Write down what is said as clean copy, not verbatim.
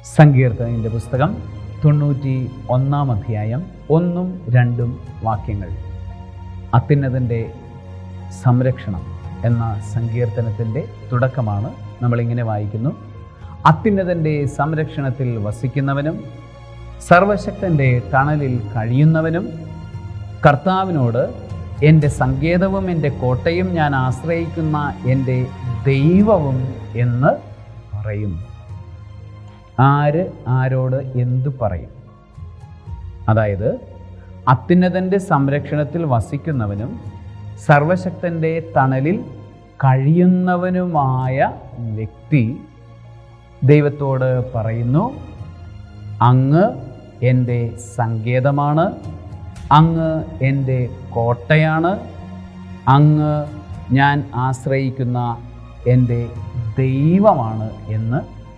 സങ്കീർത്തനത്തിൻ്റെ പുസ്തകം 91 അധ്യായം 1-2 വാക്യങ്ങൾ. അത്യുന്നതൻ്റെ സംരക്ഷണം എന്ന സങ്കീർത്തനത്തിൻ്റെ തുടക്കമാണ്. നമ്മളിങ്ങനെ വായിക്കുന്നു: അത്യുന്നതൻ്റെ സംരക്ഷണത്തിൽ വസിക്കുന്നവനും സർവശക്തൻ്റെ തണലിൽ കഴിയുന്നവനും കർത്താവിനോട്, എൻ്റെ സങ്കേതവും എൻ്റെ കോട്ടയും ഞാൻ ആശ്രയിക്കുന്ന എൻ്റെ ദൈവവും എന്ന് പറയും. ആര് ആരോട് എന്തു പറയും? അതായത് അത്യുന്നതൻ്റെ സംരക്ഷണത്തിൽ വസിക്കുന്നവനും സർവശക്തൻ്റെ തണലിൽ കഴിയുന്നവനുമായ വ്യക്തി ദൈവത്തോട് പറയുന്നു: അങ്ങ് എൻ്റെ സങ്കേതമാണ്, അങ്ങ് എൻ്റെ കോട്ടയാണ്, അങ്ങ് ഞാൻ ആശ്രയിക്കുന്ന എൻ്റെ ദൈവമാണ് എന്ന്